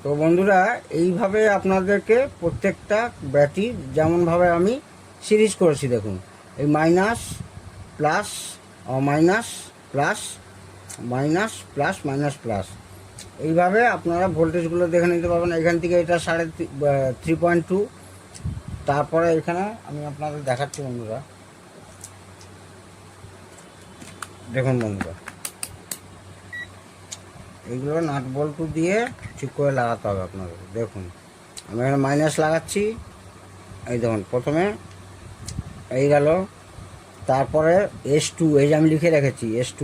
তো বন্ধুরা, এইভাবে আপনাদেরকে প্রত্যেকটা ব্যাটারি যেমনভাবে আমি সিরিজ করেছি দেখুন, এই minus plus minus plus minus plus minus plus, এইভাবে আপনারা ভোল্টেজগুলো দেখে নিতে পারবেন। এখান থেকে এটা 3.2। তারপরে এখানে আমি আপনাদের দেখাচ্ছি বন্ধুরা, দেখুন বন্ধুরা, এইগুলো নাট বল্টু দিয়ে ঠিক করে লাগাতে হবে আপনাদের। দেখুন আমি এখানে মাইনাস লাগাচ্ছি, এই দেখুন প্রথমে এই গেল, তারপরে S2, এই যে আমি লিখে রেখেছি S2,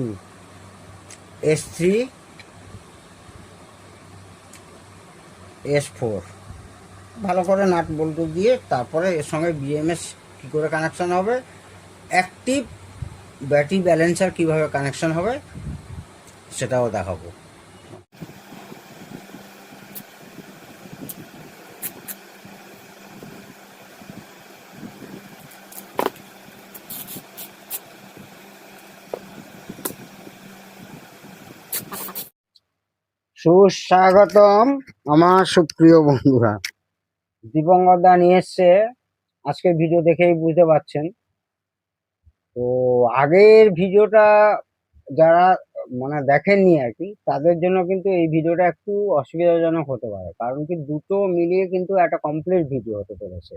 S3, S4, ভালো করে নাট বল্টু দিয়ে তারপরে এর সঙ্গে BMS কী করে কানেকশান হবে, অ্যাক্টিভ ব্যাটারি ব্যালেন্সার কীভাবে কানেকশান হবে সেটাও দেখাবো। সুস্বাগতম আমার সুপ্রিয় বন্ধুরা। দীপঙ্কর দা নিয়ে এসছে আজকের ভিডিও, দেখেই বুঝতে পারছেন। তো আগের ভিডিওটা যারা মানে দেখেননি আর কি, তাদের জন্য কিন্তু এই ভিডিওটা একটু অসুবিধাজনক হতে পারে, কারণ কি দুটো মিলিয়ে কিন্তু একটা কমপ্লিট ভিডিও হতে চলেছে।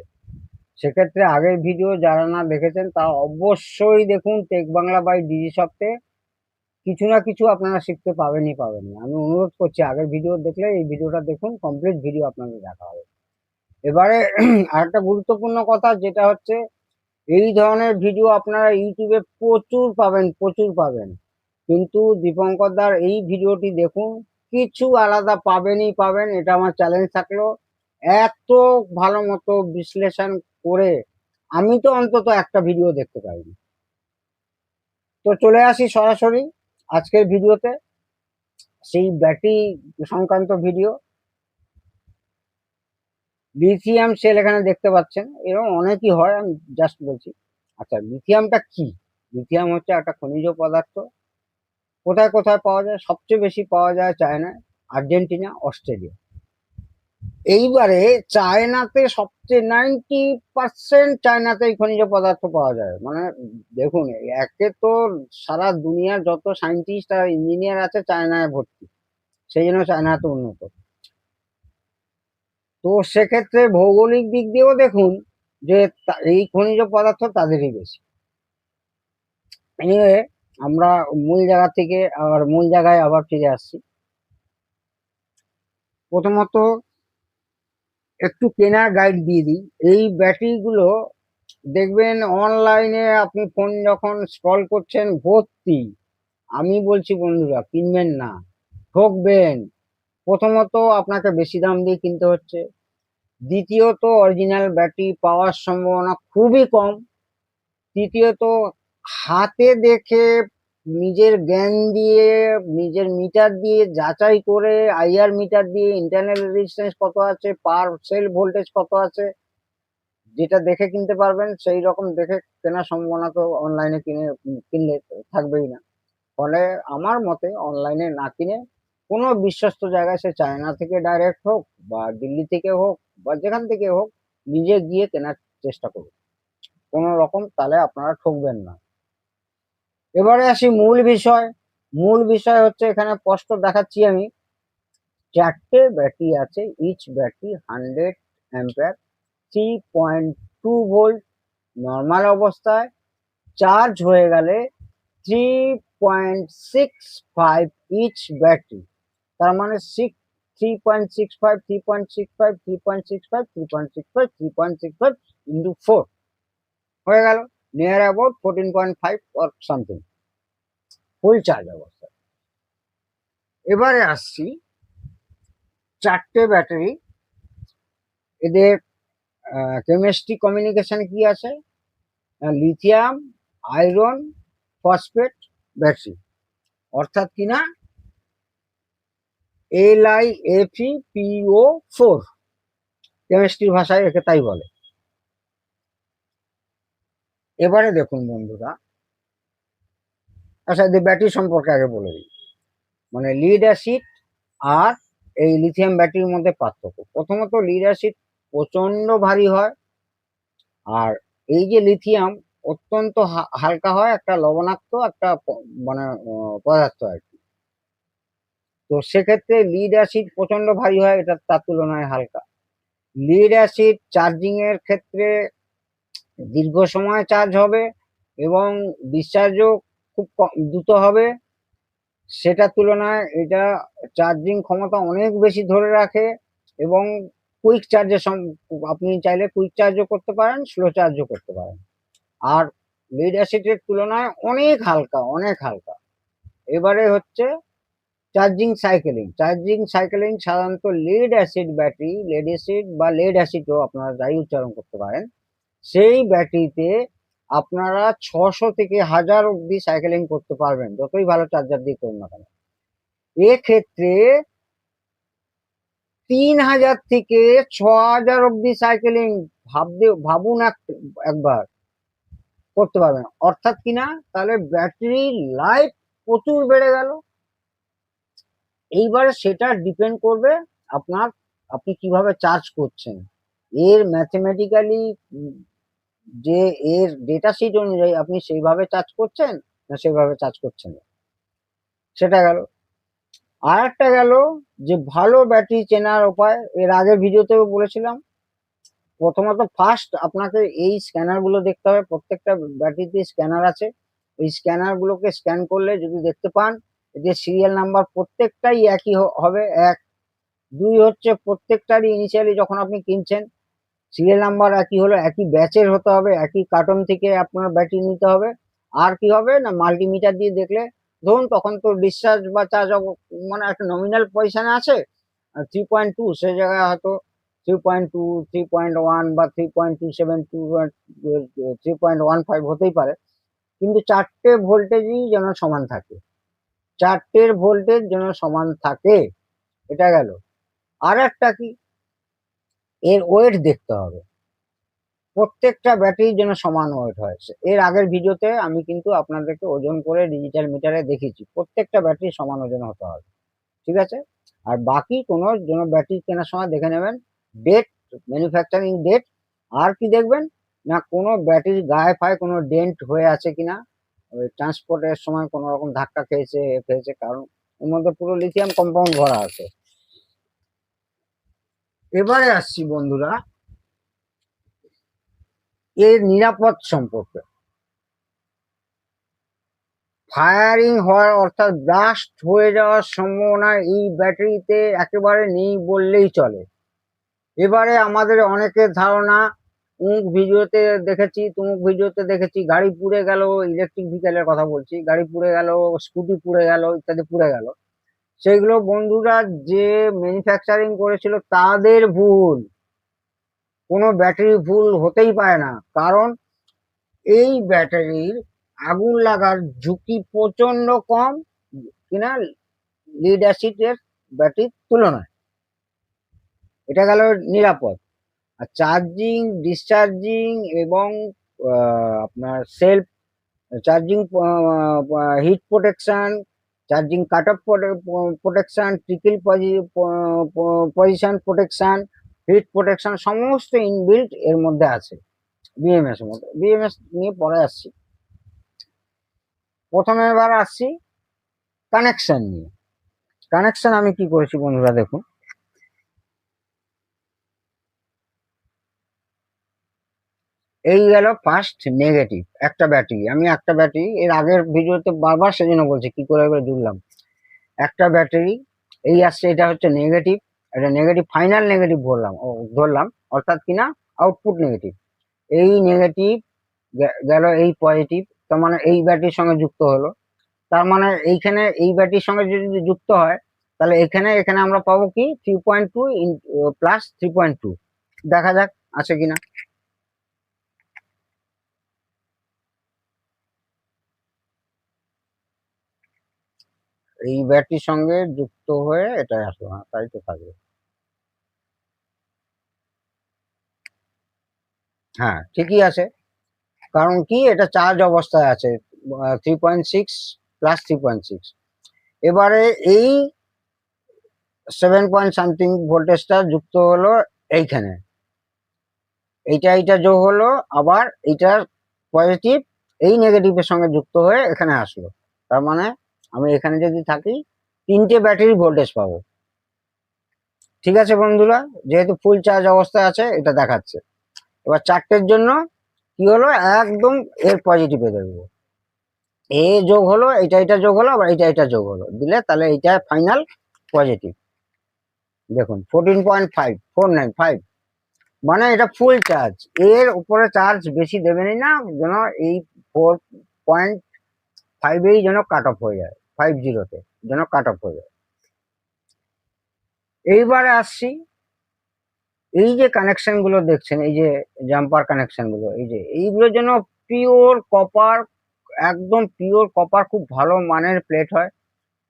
সেক্ষেত্রে আগের ভিডিও যারা না দেখেছেন তা অবশ্যই দেখুন টেক বাংলা বাই ডিজি সপ্তে, কিছু না কিছু আপনারা শিখতে পাবেনই পাবেন। আমি অনুরোধ করছি আগের ভিডিও দেখলে এই ভিডিওটা দেখুন, কমপ্লিট ভিডিও আপনাদের দেখা হবে। এবারে আরেকটা গুরুত্বপূর্ণ কথা যেটা হচ্ছে, এই ধরনের ভিডিও আপনারা ইউটিউবে প্রচুর পাবেন, প্রচুর পাবেন, কিন্তু দীপঙ্কর দার এই ভিডিওটি দেখুন, কিছু আলাদা পাবেনই পাবেন, এটা আমার চ্যালেঞ্জ থাকলো। এত ভালো মতো বিশ্লেষণ করে আমি তো অন্তত একটা ভিডিও দেখতে পাইনি। তো চলে আসি সরাসরি আজকের ভিডিওতে, সেই ব্যাটারি সংক্রান্ত ভিডিও। লিথিয়াম সেল এখানে দেখতে পাচ্ছেন, এরকম অনেকই হয়, আমি জাস্ট বলছি। আচ্ছা, লিথিয়ামটা কি? লিথিয়াম হচ্ছে একটা খনিজ পদার্থ। কোথায় কোথায় পাওয়া যায়? সবচেয়ে বেশি পাওয়া যায় চায়নায়, আর্জেন্টিনা, অস্ট্রেলিয়া। এইবারে চায়নাতে সবচেয়ে 90% চায়নাতে এই খনিজ পদার্থ পাওয়া যায়। মানে দেখুন, একে তো সারা দুনিয়ার যত সায়েন্টিস্ট আর ইঞ্জিনিয়ার আছে চায়নায় ভর্তি, সেই জন্য চায়না এত উন্নত। তো সেক্ষেত্রে ভৌগোলিক দিক দিয়েও দেখুন যে এই খনিজ পদার্থ তাদেরই বেশি। এনিওয়ে, আমরা মূল জায়গায় আবার ফিরে আসছি। প্রথমত একটু কেনার গাইড দিয়ে দিই। এই ব্যাটারিগুলো দেখবেন অনলাইনে, আপনি ফোন যখন স্ক্রল করছেন ভর্তি। আমি বলছি বন্ধুরা, কিনবেন না, ঠকবেন। প্রথমত আপনাকে বেশি দাম দিয়ে কিনতে হচ্ছে, দ্বিতীয়ত অরিজিনাল ব্যাটারি পাওয়ার সম্ভাবনা খুবই কম, তৃতীয়ত হাতে দেখে নিজের জ্ঞান দিয়ে, নিজের মিটার দিয়ে যাচাই করে, IR মিটার দিয়ে ইন্টারনাল রেজিস্ট্যান্স কত আছে, পার সেল ভোল্টেজ কত আছে, যেটা দেখে কিনতে পারবেন, সেই রকম দেখে কেনার সম্ভাবনা তো অনলাইনে কিনলে থাকবেই না। ফলে আমার মতে অনলাইনে না কিনে কোনো বিশ্বস্ত জায়গায়, সে চায়না থেকে ডাইরেক্ট হোক বা দিল্লি থেকে হোক বা যেখান থেকে হোক, নিজে গিয়ে কেনার চেষ্টা করুন কোনো রকম, তাহলে আপনারা ঠকবেন না। এবারে আসি মূল বিষয়। মূল বিষয় হচ্ছে, এখানে স্পষ্ট দেখাচ্ছি আমি, চারটে ব্যাটারি আছে, each battery 100 ampere, 3.2 volt normal অবস্থায়, চার্জ হয়ে গেলে 3.65 ইচ ব্যাটারি। তার মানে 3.65, 3.65, 3.65, 3.65, 3.65 ইন্টু 4 হয়ে গেল near about 14.5 or something full charge অবস্থায়। এবারে আসছি চারটে ব্যাটারি, এদের কেমিস্ট্রি কমিউনিকেশন কি আছে? লিথিয়াম আয়রন ফসফেট ব্যাটারি, অর্থাৎ কিনা LiFePO4, কেমিস্ট্রির ভাষায় একে তাই বলে। এবারে দেখুন বন্ধুরা, আচ্ছা এদের ব্যাটারি সম্পর্কে আগে বলে দিই। মানে লিড অ্যাসিড আর এই লিথিয়াম ব্যাটারির মধ্যে পার্থক্য। প্রথমত লিড অ্যাসিড প্রচন্ড ভারী হয়, আর এই যে লিথিয়াম অত্যন্ত হালকা হয়, একটা লবণাক্ত একটা মানে পদার্থ আর কি। তো সেক্ষেত্রে লিড অ্যাসিড প্রচন্ড ভারী হয়, এটা তার তুলনায় হালকা। লিড অ্যাসিড চার্জিং এর ক্ষেত্রে দীর্ঘ সময় চার্জ হবে এবং ডিসচার্জও খুব দ্রুত হবে। সেটার তুলনায় এটা চার্জিং ক্ষমতা অনেক বেশি ধরে রাখে এবং কুইক চার্জের আপনি চাইলে কুইক চার্জও করতে পারেন, স্লো চার্জও করতে পারেন। আর লিড অ্যাসিডের তুলনায় অনেক হালকা, অনেক হালকা। এবারে হচ্ছে চার্জিং সাইকেলিং সাধারণত lead acid battery, lead acid বা লেড অ্যাসিডও আপনারা যাই উচ্চারণ করতে পারেন, সেই ব্যাটারিতে আপনারা 600 থেকে 1000 অব্দি সাইকেলিং করতে পারবেন, যতই ভালো চার্জার দিয়ে করুন না কেন। এক্ষেত্রে 3000 থেকে 6000 অব্দি সাইকেলিং ভাবুন একবার করতে পারবেন। অর্থাৎ কিনা, তাহলে ব্যাটারি লাইফ প্রচুর বেড়ে গেল। এইবার সেটা ডিপেন্ড করবে আপনি কিভাবে চার্জ করছেন, এর ম্যাথমেটিক্যালি যে এর ডেটা শিট অনুযায়ী আপনি সেইভাবে চার্জ করছেন না সেভাবে চার্জ করছেন না, সেটা গেল। আর একটা গেল যে ভালো ব্যাটারি চেনার উপায়, এর আগের ভিডিওতেও বলেছিলাম। প্রথমত ফার্স্ট আপনাকে এই স্ক্যানার গুলো দেখতে হবে, প্রত্যেকটা ব্যাটারিতে স্ক্যানার আছে। এই স্ক্যানার গুলোকে স্ক্যান করলে যদি দেখতে পান যে সিরিয়াল নাম্বার প্রত্যেকটাই একই হবে, এক। দুই হচ্ছে প্রত্যেকটারই ইনিশিয়ালি যখন আপনি কিনছেন সিরিয়াল নাম্বার একই হলো, একই ব্যাচের হতে হবে, একই কার্টন থেকে আপনার ব্যাটারি নিতে হবে। আর কি হবে না, মাল্টিমিটার দিয়ে দেখলে, ধরুন তখন তো ডিসচার্জ বা চার্জ মানে একটা নমিনাল পজিশনে আছে 3.2, সে জায়গায় হয়তো 3.2, 3.1 বা 3.27, 3.15 হতেই পারে, কিন্তু চারটে ভোল্টেজই যেন সমান থাকে, চারটের ভোল্টেজ যেন সমান থাকে। এটা গেল। আর একটা কি, এর ওয়েট দেখতে হবে, প্রত্যেকটা ব্যাটারির জন্য সমান ওয়েট হয়। এর আগের ভিডিওতে আমি কিন্তু আপনাদেরকে ওজন করে ডিজিটাল মিটারে দেখিয়েছি, প্রত্যেকটা ব্যাটারি সমান ওজন হতে হবে, ঠিক আছে। আর বাকি কোনো জন্য ব্যাটারি কেনার সময় দেখে নেবেন ডেট, ম্যানুফ্যাকচারিং ডেট। আর কি দেখবেন না, কোনো ব্যাটারি গায়ে ফায়ে কোনো ডেন্ট হয়ে আছে কিনা, ওই ট্রান্সপোর্টের সময় কোনো রকম ধাক্কা খেয়েছে, কারণ এর মধ্যে পুরো লিথিয়াম কম্পাউন্ড ভরা আছে। এবারে আসছি বন্ধুরা এর নিরাপদ সম্পর্কে। ফায়ারিং হওয়ার অর্থাৎ ব্লাস্ট হয়ে যাওয়ার সম্ভাবনা এই ব্যাটারিতে একেবারে নেই বললেই চলে। এবারে আমাদের অনেকের ধারণা, তুমুক ভিডিওতে দেখেছি গাড়ি পুড়ে গেল, ইলেকট্রিক ভেহিকেলের কথা বলছি, গাড়ি পুড়ে গেল, স্কুটি পুড়ে গেল, ইত্যাদি পুড়ে গেল। সেগুলো বন্ধুরা যে ম্যানুফ্যাকচারিং করেছিল তাদের ভুল, কোনো ব্যাটারি ভুল হতেই পারে না। কারণ এই ব্যাটারির আগুন লাগার ঝুঁকি প্রচন্ড কম কিনা লিড অ্যাসিডের ব্যাটারির তুলনায়। এটা গেল নিরাপদ। আর চার্জিং, ডিসচার্জিং এবং আপনার self charging, hit protection, charging cut off protection, trickle position protection, hit protection সমস্ত ইনবিল্ট এর মধ্যে আছে বিএমএস এর মধ্যে। বিএমএস নিয়ে পরে আসছি। প্রথমে এবার আসছি কানেকশন নিয়ে। কানেকশন আমি কি করেছি বন্ধুরা দেখুন, এই গেল ফার্স্ট নেগেটিভ। একটা ব্যাটারি এর আগের ভিডিওতে বারবার সেজন্য বলছি কি করে জুড়লাম। একটা ব্যাটারি এই আসছে, এটা হচ্ছে নেগেটিভ, এটা নেগেটিভ, ফাইনাল নেগেটিভ ধরলাম, অর্থাৎ কিনা আউটপুট নেগেটিভ। এই নেগেটিভ গেল এই পজিটিভ, তার মানে এই ব্যাটারির সঙ্গে যুক্ত হলো। তার মানে এইখানে এই ব্যাটারির সঙ্গে যদি যুক্ত হয় তাহলে এখানে আমরা পাবো কি 3.2 প্লাস 3.2। দেখা যাক আছে কিনা। এই ব্যাটারির সঙ্গে যুক্ত হয়ে এটা আসলো, হ্যাঁ তাই তো থাকবে। হ্যাঁ ঠিকই আছে, কারণ কি এটা চার্জ অবস্থায় আছে 3.6 প্লাস 3.6। এবারে এই 7 পয়েন্ট সামথিং ভোল্টেজটা যুক্ত হলো এইখানে, এইটা যোগ হলো, আবার এইটার পজিটিভ এই নেগেটিভের সঙ্গে যুক্ত হয়ে এখানে আসলো। তার মানে আমি এখানে যদি থাকি 3টে ব্যাটারি ভোল্টেজ পাবো। ঠিক আছে বন্ধুরা, যেহেতু ফুল চার্জ অবস্থায় আছে এটা দেখাচ্ছে। এবার 4টের জন্য কি হলো, একদম এর পজিটিভে দেখবো, এ যোগ হলো, এটা যোগ হলো, আবার এটা যোগ হলো, দিলে তাহলে এইটা ফাইনাল পজিটিভ। দেখুন 14.5 মানে এটা ফুল চার্জ, এর উপরে চার্জ বেশি দেবেনই না, যেন এই 4.5 যেন কাট অফ হয়ে যায়, 50 যেন কাট অফ হয়ে যায়। এইবারে আসছি, এই যে কানেকশন গুলো দেখছেন, এই যে জাম্পার কানেকশন গুলো, এই যে এইগুলো যেন পিওর কপার, একদম পিওর কপার, খুব ভালো মানের প্লেট হয়।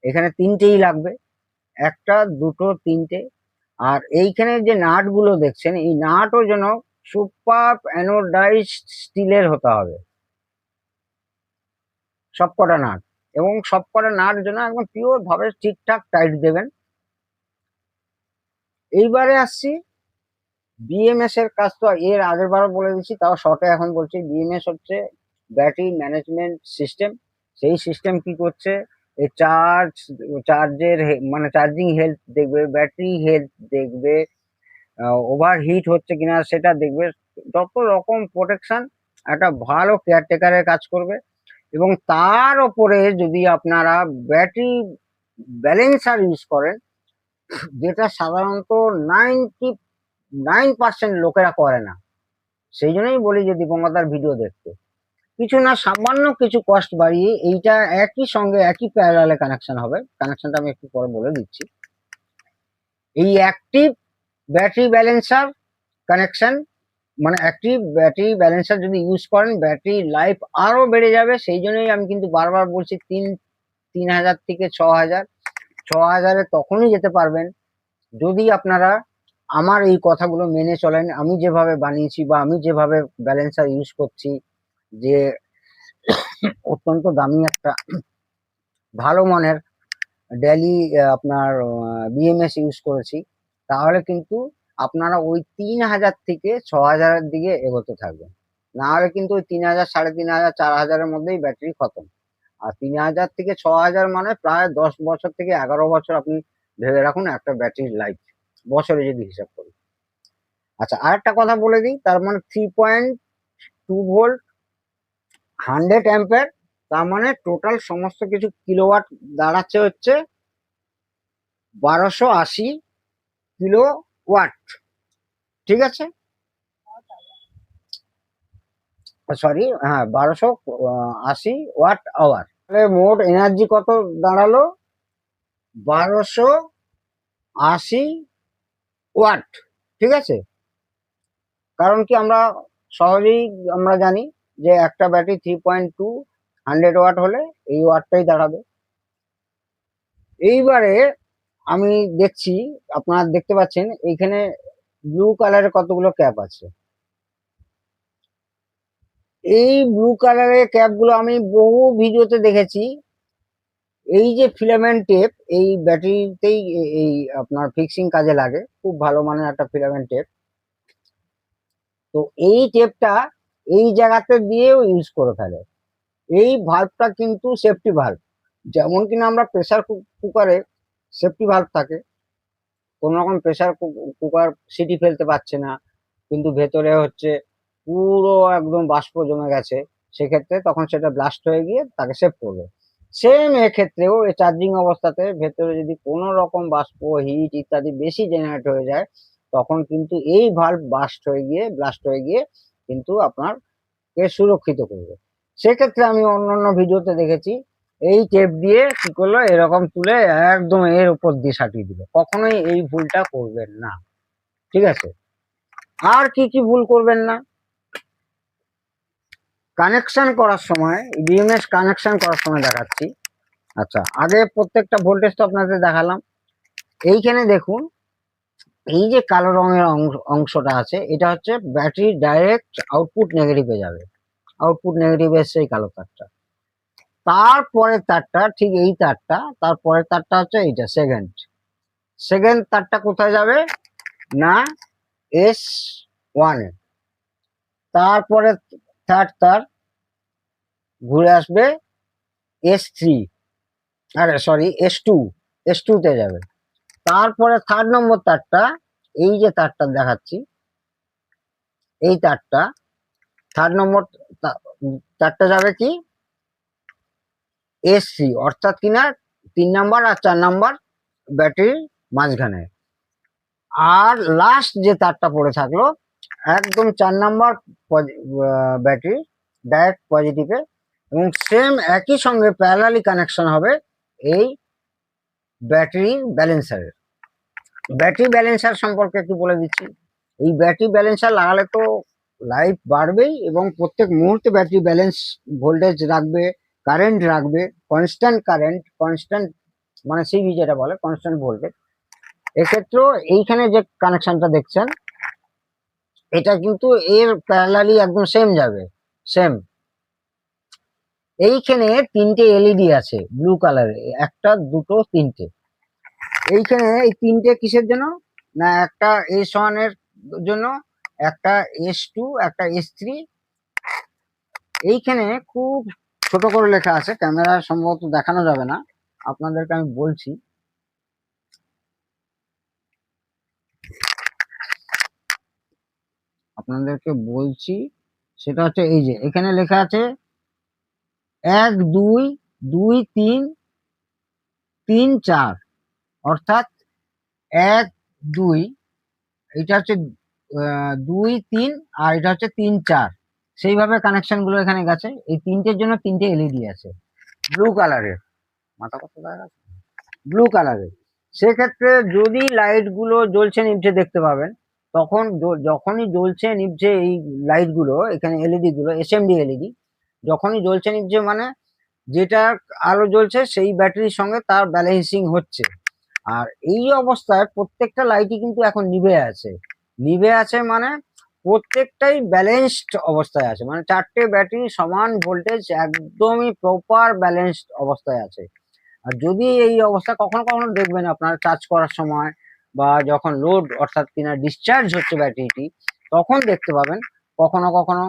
এখানে 3টেই লাগবে, 1টা 2টো 3টে। আর এইখানে যে নাট গুলো দেখছেন, এই নাটও যেন সুপার অ্যানোডাইজড স্টিলের হতে হবে সবকটা নাট, এবং সবকটা নাট যেন একদম পিওর ভাবে ঠিকঠাক টাইট দেবেন। এইবারে আসছি বিএমএস এর কাজ, তো এর আগের বারও বলে দিচ্ছি, তাও শর্টে এখন বলছি। বিএমএস হচ্ছে ব্যাটারি ম্যানেজমেন্ট সিস্টেম। সেই সিস্টেম কি করছে, এই চার্জের মানে চার্জিং হেলথ দেখবে, ব্যাটারি হেলথ দেখবে, ওভার হিট হচ্ছে কিনা সেটা দেখবে, যত রকম প্রোটেকশন একটা ভালো কেয়ারটেকারের কাজ করবে। এবং তার ওপরে যদি আপনারা ব্যাটারি ব্যালেন্সার ইউজ করেন, যেটা সাধারণত 99% লোকেরা করে না, সেই জন্যই বলি যে দীপঙ্করদার ভিডিও দেখতে। কিছু না, সামান্য কিছু কস্ট বাড়িয়ে এইটা একই সঙ্গে একই প্যারালালে কানেকশন হবে। কানেকশনটা আমি একটু পরে বলে দিচ্ছি। এই অ্যাক্টিভ ব্যাটারি ব্যালেন্সার কানেকশন, মানে অ্যাক্টিভ ব্যাটারি ব্যালেন্সার যদি ইউজ করেন, ব্যাটারি লাইফ আরো বেড়ে যাবে। সেই জন্যই আমি কিন্তু বারবার বলছি 3,000 থেকে 6,000। 6,000-এ তখনই যেতে পারবেন যদি আপনারা আমার এই কথাগুলো মেনে চলেন। আমি যেভাবে বানিয়েছি বা আমি যেভাবে ব্যালেন্সার ইউজ করছি, যে অত্যন্ত দামি একটা ভালো মানের ডেলি আপনার বিএমএস ইউজ করেছি, তাহলে কিন্তু আপনারা ওই 3,000 থেকে 6,000-এর দিকে এগোতে থাকবেন। না হলে কিন্তু ওই 3,000, 3,500, 4,000-এর মধ্যেই ব্যাটারি খতম। আর 3,000 থেকে 6,000 মানে প্রায় 10 বছর থেকে 11 বছর আপনি ভেবে রাখুন একটা ব্যাটারির লাইফ, বছরে যদি হিসাব করি। আচ্ছা, আরেকটা কথা বলে দিই, তার মানে 3.2 ভোল্ট, 100 অ্যাম্পিয়ার, তার মানে টোটাল সমস্ত কিছু কিলোওয়াট দাঁড়াচ্ছে হচ্ছে 1280 কিলোওয়াট। ঠিক আছে, সরি, হ্যাঁ 1280 ওয়াট আওয়ার। তাহলে মোট এনার্জি কত দাঁড়ালো, 1280 ওয়াট। ঠিক আছে, কারণ কি আমরা সহজেই আমরা জানি যে একটা ব্যাটারি 3.2 100 ওয়াট হলে এই ওয়াটটাই দাঁড়াবে। এইবারে আমি দেখছি, আপনারা দেখতে পাচ্ছেন এইখানে ব্লু কালারের কতগুলো ক্যাপ আছে। এই ব্লু কালারের ক্যাপগুলো আমি বহু ভিডিওতে দেখেছি। এই যে ফিলামেন্ট টেপ, এই ব্যাটারিতেই এই আপনার ফিক্সিং কাজে লাগে, খুব ভালো মানের একটা ফিলামেন্ট টেপ। তো এই টেপটা এই জায়গাতে দিয়েও ইউজ করে ফেলে। এই ভাল্বটা কিন্তু সেফটি ভাল্ব, যেমন কিনা আমরা প্রেসার কুকারে সেফটি ভাল্ব থাকে, কোন রকম প্রেসার কুকার সিটি ফেলতে পারছে না, কিন্তু ভেতরে হচ্ছে পুরো একদম বাষ্প জমে গেছে, সেক্ষেত্রে তখন সেটা ব্লাস্ট হয়ে গিয়ে তাকে সেভ করবে। সেম এক্ষেত্রেও এই চার্জিং অবস্থাতে ভেতরে যদি কোনো রকম বাষ্প, হিট ইত্যাদি বেশি জেনারেট হয়ে যায়, তখন কিন্তু এই ভাল্ব ব্লাস্ট হয়ে গিয়ে কিন্তু আপনার কে সুরক্ষিত করবে। সেক্ষেত্রে আমি অন্যান্য ভিডিওতে দেখেছি এই টেপ দিয়ে কি করলো, এরকম তুলে একদম এর উপর দিয়ে সাটিয়ে দিল। কখনোই এই ভুলটা করবেন না। ঠিক আছে, আর কি কি ভুল করবেন না, কানেকশন করার সময়, বিএমএস কানেকশন করার সময় দেখাচ্ছি। আচ্ছা, আগে প্রত্যেকটা ভোল্টেজ তো আপনাদের দেখালাম। এইখানে দেখুন, এই যে কালো রঙের অংশটা আছে, এটা হচ্ছে ব্যাটারি ডাইরেক্ট আউটপুট নেগেটিভে যাবে, আউটপুট নেগেটিভ এসছে এই কালো তারটা। তারপরের তারটা, ঠিক এই তারটা, তারপরের তারটা হচ্ছে এইটা সেকেন্ড, সেকেন্ড তারটা কোথায় যাবে না S1-এ, তারপরে থার্ড তার ঘুরে আসবে S3, আরে সরি S2 তে যাবে। তারপরে থার্ড নম্বর তারটা, এই যে তারটা দেখাচ্ছি, এই তারটা থার্ড নম্বর তারটা যাবে কি S3, অর্থাৎ কিনা 3 নাম্বার আর 4 নাম্বার ব্যাটারির মাঝখানে। আর লাস্ট যে তারটা পড়ে থাকলো একদম 4 নাম্বার ব্যাটারি ডাইরেক্ট পজিটিভে, এবং সেম একই সঙ্গে প্যারালালি কানেকশন হবে এই ব্যাটারি ব্যালেন্সারের। ব্যাটারি ব্যালেন্সার সম্পর্কে একটু বলে দিচ্ছি। এই ব্যাটারি ব্যালেন্সার লাগালে তো লাইফ বাড়বেই, এবং প্রত্যেক মুহূর্তে ব্যাটারি ব্যালেন্স ভোল্টেজ রাখবে, কারেন্ট রাখবে, কনস্ট্যান্ট কারেন্ট, কনস্ট্যান্ট মানে সিভি যেটা বলে কনস্ট্যান্ট ভোল্টেজ। এক্ষেত্রেও এইখানে যে কানেকশনটা দেখছেন এটা কিন্তু এর প্যারালালি একদম সেম যাবে, সেম। এইখানে 3টে এলইডি আছে ব্লু কালারে, একটা দুটো তিনটে। এইখানে এই 3টে কিসের জন্য না, একটা S1 এর জন্য, একটা S2, একটা S3। এইখানে খুব ছোট করে লেখা আছে, ক্যামেরা সম্ভবত দেখানো যাবে না, আপনাদেরকে আমি বলছি। সেটা হচ্ছে এই যে এখানে লেখা আছে 1 2 2 3 3 4, অর্থাৎ 1 2, এটা হচ্ছে 2 3, আর এটা হচ্ছে 3 4। সেইভাবে কানেকশন গুলো এখানে গেছে। এই 3টের জন্য 3টে এলইডি আছে ব্লু কালারের, মাথা কত আছে ব্লু কালারের। সেক্ষেত্রে যদি লাইট গুলো জ্বলছে নিভছে দেখতে পাবেন, তখন যখনই জ্বলছে নিভছে এই লাইট গুলো, এখানে এলইডি গুলো এসএমডি এলইডি, যখনই জ্বলছে নিভছে মানে যেটা আলো জ্বলছে সেই ব্যাটারির সঙ্গে তার ব্যালেন্সিং হচ্ছে। আর এই অবস্থায় প্রত্যেকটা লাইটই কিন্তু এখন নিভে আছে। নিভে আছে মানে প্রত্যেকটাই ব্যালেন্সড অবস্থায় আছে, মানে 4টে ব্যাটারি সমান ভোল্টেজ একদমই প্রপার ব্যালেন্সড অবস্থায় আছে। আর যদি এই অবস্থা কখনো কখনো দেখবেন আপনার চার্জ করার সময় বা যখন লোড অর্থাৎ কিনা ডিসচার্জ হচ্ছে ব্যাটারিটি, তখন দেখতে পাবেন কখনো কখনো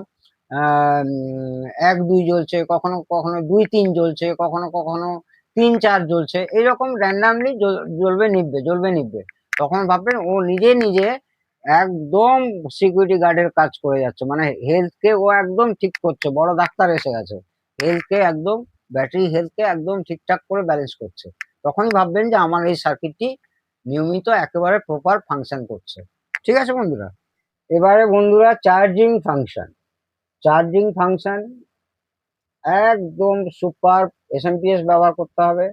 1 2 জ্বলছে, কখনো কখনো 2 3 জ্বলছে, কখনো কখনো 3 4 জ্বলছে, এইরকম র্যান্ডামলি জ্বলবে নিভবে জ্বলবে নিভবে। তখন ভাববেন ও নিজে নিজে একদম সিকিউরিটি গার্ডের কাজ করে যাচ্ছে, মানে হেলথকে ও একদম ঠিক করছে, বড় ডাক্তার এসে গেছে, হেলথকে একদম ব্যাটারি হেলথকে একদম ঠিকঠাক করে ব্যালেন্স করছে। তখনই ভাববেন যে আমার এই সার্কিটটি নিয়মিত একেবারে প্রপার ফাংশন করছে। ঠিক আছে বন্ধুরা, এবারে বন্ধুরা চার্জিং ফাংশন একদম সুপার এসএমপিএস ব্যবহার করতে হবে,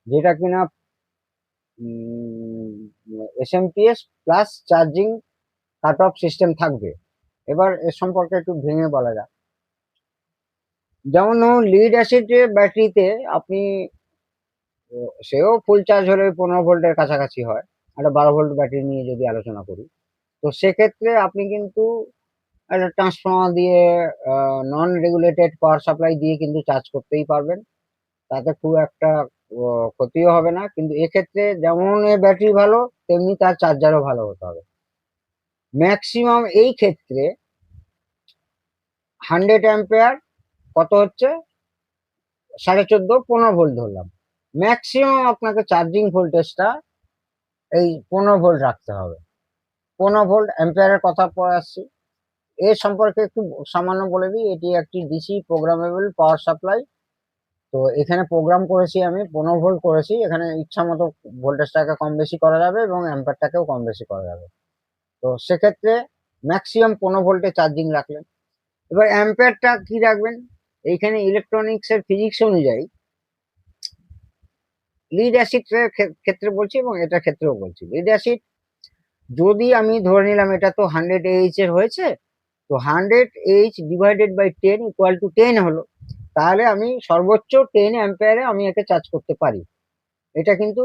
যেটা কিনা SMPS plus charging cut off system থাকবে। এবার এর সম্পর্কে একটু ভেঙে বলা যাক। যেমন ধরুন লিড অ্যাসিড ব্যাটারিতে আপনি, সেও ফুল চার্জ হলে 15 ভোল্টের কাছাকাছি হয়, একটা 12 ভোল্ট ব্যাটারি নিয়ে যদি আলোচনা করি, তো সেক্ষেত্রে আপনি কিন্তু একটা ট্রান্সফর্মার দিয়ে নন রেগুলেটেড পাওয়ার সাপ্লাই দিয়ে কিন্তু চার্জ করতেই পারবেন, তাতে খুব একটা ক্ষতিও হবে না। কিন্তু এক্ষেত্রে যেমন ব্যাটারি ভালো তেমনি তার চার্জারও ভালো হতে হবে। ম্যাক্সিমাম এই ক্ষেত্রে 100 অ্যাম্পিয়ার কত হচ্ছে 14.5 15 ভোল্ট ধরলাম, ম্যাক্সিমাম আপনাকে চার্জিং ভোল্টেজটা এই 15 ভোল্ট রাখতে হবে। 15 ভোল্ট অ্যাম্পিয়ারের কথা পরে আসছি। এর সম্পর্কে একটু সামান্য বলে দিই, এটি একটি ডিসি প্রোগ্রামেবল পাওয়ার সাপ্লাই। তো এখানে প্রোগ্রাম করেছি আমি 15 ভোল্ট করেছি, এখানে ইচ্ছা মতো ভোল্টেজটাকে কম বেশি করা যাবে এবং অ্যাম্পিয়ারটাকেও কম বেশি করা যাবে। তো সেক্ষেত্রে ম্যাক্সিমাম 15 ভোল্টে চার্জিং রাখলেন। এবার অ্যাম্পিয়ারটা কি রাখবেন, এইখানে ইলেকট্রনিক্স এর ফিজিক্স অনুযায়ী লিড অ্যাসিড ক্ষেত্রে বলছি এবং এটার ক্ষেত্রেও বলছি, লিড অ্যাসিড যদি আমি ধরে নিলাম এটা তো 100 Ah এর হয়েছে, তো 100 Ah divided by 10 equal to 10 হলো, তাহলে আমি সর্বোচ্চ 10 অ্যাম্পিয়ারে আমি একে চার্জ করতে পারি। এটা কিন্তু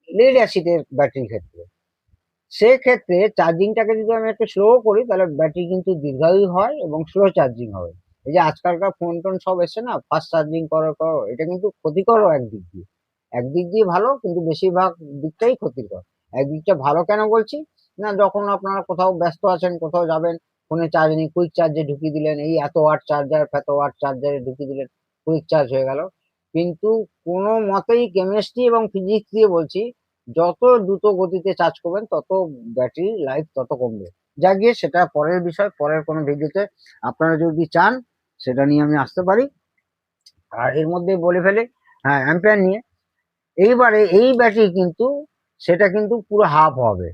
লিড অ্যাসিডের ব্যাটারির ক্ষেত্রে। সেক্ষেত্রে চার্জিংটাকে যদি আমি একটু স্লো করি তাহলে ব্যাটারি কিন্তু দীর্ঘায়ু হয় এবং স্লো চার্জিং হবে। এই যে আজকালকার ফোন টোন সব এসছে না, ফাস্ট চার্জিং করো, এটা কিন্তু ক্ষতিকরও একদিক দিয়ে। একদিক দিয়ে ভালো, কিন্তু বেশিরভাগ দিকটাই ক্ষতিকর। একদিকটা ভালো কেন বলছি না, যখন আপনারা কোথাও ব্যস্ত আছেন, কোথাও যাবেন, ফোনে চার্জ নেই, কুইক চার্জে ঢুকিয়ে দিলেন, এই এত ওয়াট চার্জার ফেত ওয়াট চার্জারে ঢুকিয়ে দিলেন, কুইক চার্জ হয়ে গেল। কিন্তু কোনো মতেই কেমিস্ট্রি এবং ফিজিক্স দিয়ে বলছি, যত দ্রুত গতিতে চার্জ করবেন তত ব্যাটারি লাইফ তত কমবে। যা গিয়ে সেটা পরের বিষয়, পরের কোনো ভিডিওতে আপনারা যদি চান সেটা নিয়ে আমি আসতে পারি। আর এর মধ্যে বলে ফেলে, হ্যাঁ, অ্যাম্পিয়ার নিয়ে, এইবারে এই ব্যাটারি কিন্তু সেটা কিন্তু পুরো হাফ হবে।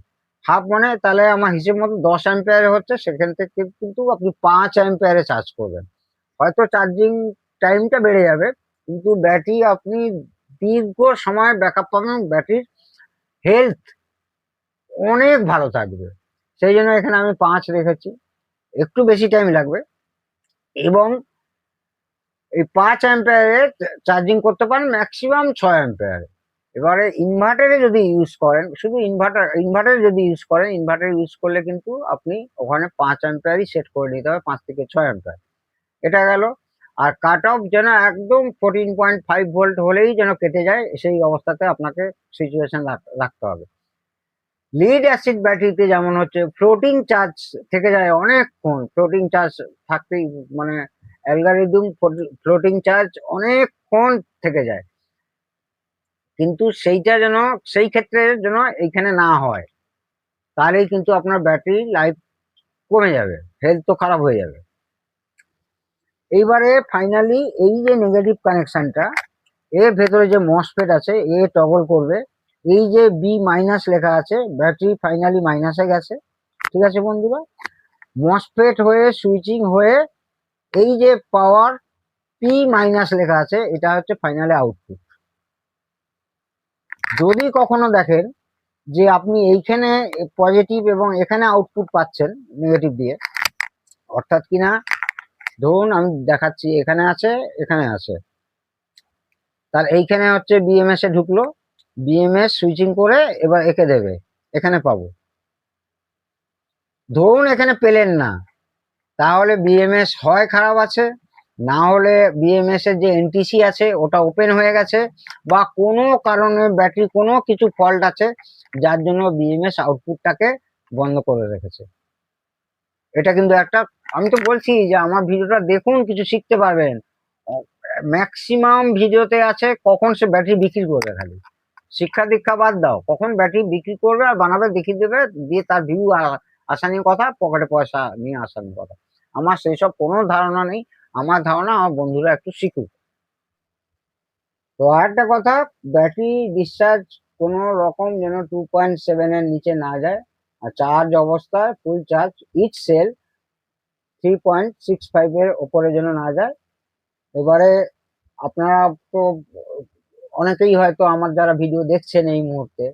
হাফ মানে তাহলে আমার হিসেব মতো 10 অ্যাম্পিয়ারে হচ্ছে, সেখান থেকে কিন্তু আপনি 5 অ্যাম্পিয়ারে চার্জ করবেন। হয়তো চার্জিং টাইমটা বেড়ে যাবে, কিন্তু ব্যাটারি আপনি দীর্ঘ সময় ব্যাকআপ পাবেন, ব্যাটারির হেলথ অনেক ভালো থাকবে। সেই জন্য এখানে আমি 5 রেখেছি, একটু বেশি টাইম লাগবে। এবং এই 5 অ্যাম্পিয়ারে চার্জিং করতে পারেন ম্যাক্সিমাম 6 অ্যাম্পিয়ারে। এবারে ইনভার্টারে যদি ইউজ করেন, শুধু ইনভার্টারে যদি ইউজ করেন, ইনভার্টার ইউজ করলে কিন্তু আপনি ওখানে 5 অ্যাম্পিয়ারই সেট করে নিতে হবে, 5 থেকে 6 অ্যাম্পিয়ার। এটা গেল। আর কাট অফ যেন একদম 14.5 ভোল্ট হলেই যেন কেটে যায়, সেই অবস্থাতে আপনাকে সিচুয়েশন রাখতে হবে। লিড অ্যাসিড ব্যাটারিতে যেমন হচ্ছে ফ্লোটিং চার্জ থেকে যায় অনেকক্ষণ, ফ্লোটিং চার্জ থাকতেই মানে অ্যালগরিদম ফ্লোটিং চার্জ অনেকক্ষণ থেকে যায়, কিন্তু সেইটা যেন সেই ক্ষেত্রে যেন এইখানে না হয়, তাহলেই কিন্তু আপনার ব্যাটারি লাইফ কমে যাবে, হেলথ তো খারাপ হয়ে যাবে। এইবারে ফাইনালি এই যে নেগেটিভ কানেকশনটা, এর ভেতরে যে মসফেট আছে এ টগল করবে, এই যে বি মাইনাস লেখা আছে, ব্যাটারি ফাইনালি মাইনাসে গেছে। ঠিক আছে বন্ধুরা, মসফেট হয়ে সুইচিং হয়ে এই যে পাওয়ার পি মাইনাস লেখা আছে, এটা হচ্ছে ফাইনালি আউটপুট। যদি কখনো দেখেন যে আপনি এইখানে পজিটিভ এবং এখানে আউটপুট পাচ্ছেন নেগেটিভ দিয়ে, অর্থাৎ কিনা ধরুন আমি দেখাচ্ছি, এখানে আছে, এখানে আছে, তার এইখানে হচ্ছে বিএমএস এ ঢুকলো, বিএমএস সুইচিং করে এবার একে দেবে, এখানে পাবো। ধরুন এখানে পেলেন না, তাহলে বিএমএস হয় খারাপ আছে, না হলে বিএমএস এর যে এনটিসি আছে ওটা ওপেন হয়ে গেছে, বা কোনো কারণে ব্যাটারি কোনো কিছু ফল্ট আছে যার জন্য বিএমএস আউটপুটটাকে বন্ধ করে রেখেছে। এটা কিন্তু একটা, আমি তো বলছি যে আমার ভিডিওটা দেখুন, কিছু শিখতে পারবেন। ম্যাক্সিমাম ভিডিওতে আছে কখন সে ব্যাটারি বিক্রি করবে, খালি শিক্ষা দীক্ষা বাদ দাও, কখন ব্যাটারি বিক্রি করবে আর বানাবে, দেখিয়ে দেবে, দিয়ে তার ভিউ আসা নিয়ে কথা, পকেটে পয়সা নিয়ে আসা নিয়ে কথা। আমার সেই সব কোনো ধারণা নেই, আমার ধারণা আমার বন্ধুরা একটু শিখুক। তো আরেকটা কথা, ব্যাটারি ডিসচার্জ কোনো রকম যেন 2.7 এর নিচে না যায়, আর চার্জ অবস্থায় ফুল চার্জ ইচ সেল 3.65 এর ওপরে যেন না যায়। এবারে আপনারা তো অনেকেই হয়তো আমার যারা ভিডিও দেখছেন এই মুহূর্তে,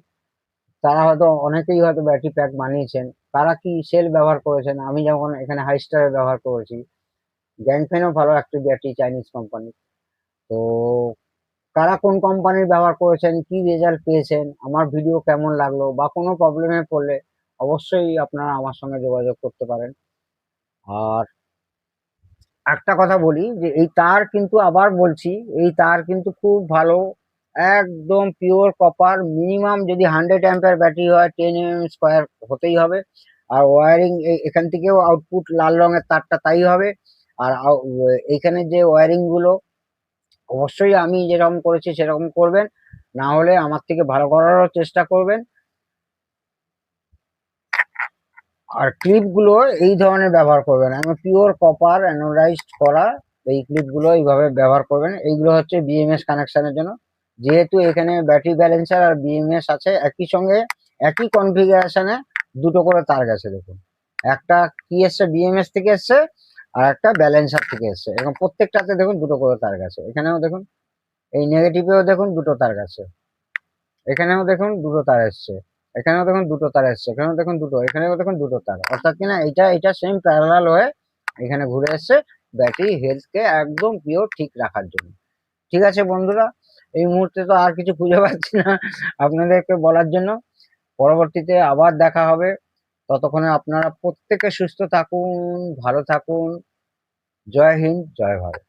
তারা হয়তো অনেকেই হয়তো ব্যাটারি প্যাক বানিয়েছেন, তারা কি সেল ব্যবহার করেছেন। আমি যেমন এখানে হাইস্টার ব্যবহার করেছি, গ্যাংফেনও ভালো একটা ব্যাটারি, চাইনিজ কোম্পানি। তো কারা কোন কোম্পানির ব্যবহার করেছেন, কি রেজাল্ট পেয়েছেন, আমার ভিডিও কেমন লাগলো, বা কোনো প্রবলেমে পড়লে অবশ্যই আপনারা আমার সঙ্গে যোগাযোগ করতে পারেন। আর একটা কথা বলি যে এই তার কিন্তু, আবার বলছি, এই তার কিন্তু খুব ভালো, একদম পিওর কপার, মিনিমাম যদি 100 অ্যাম্পিয়ার ব্যাটারি হয় 10 mm² হতেই হবে। আর ওয়ারিং এখান থেকেও আউটপুট লাল রঙের তারটা তাই হবে। আর এইখানে যে ওয়ারিং গুলো অবশ্যই আমি যেরকম করেছি সেরকম করবেন, না হলে আমার থেকে ভালো করারও চেষ্টা করবেন। আর ক্লিপ গুলো এই ধরনের ব্যবহার করবেন, আমি পিওর কপার অ্যানোডাইজড করা এই ক্লিপ গুলো এইভাবে ব্যবহার করবেন। এইগুলো হচ্ছে বিএমএস কানেকশনের জন্য, যেহেতু এখানে ব্যাটারি ব্যালেন্সার আর বিএমএস আছে একই সঙ্গে, একই কনফিগারেশনে দুটো করে তার গেছে দেখুন, একটা কি এসছে বিএমএস থেকে এসছে, আর একটা ব্যালেন্সার থেকে এসছে, এবং প্রত্যেকটাতে দেখুন দুটো করে তার গেছে। এখানেও দেখুন, এই নেগেটিভেও দেখুন দুটো তার গেছে, এখানেও দেখুন দুটো তার এসছে, এখানেও দেখুন দুটো তার এসছে, এখানেও দেখুন দুটো, এখানেও দেখুন দুটো তার, অর্থাৎ কিনা এটা এটা সেম প্যারালাল হয়ে এখানে ঘুরে এসছে ব্যাটারি হেলথকে একদম পিওর ঠিক রাখার জন্য। ঠিক আছে বন্ধুরা, এই মুহূর্তে তো আর কিছু খুঁজে পাচ্ছি না আপনাদেরকে বলার জন্য। পরবর্তীতে আবার দেখা হবে, ততক্ষণে আপনারা প্রত্যেকে সুস্থ থাকুন, ভালো থাকুন। জয় হিন্দ, জয় ভারত।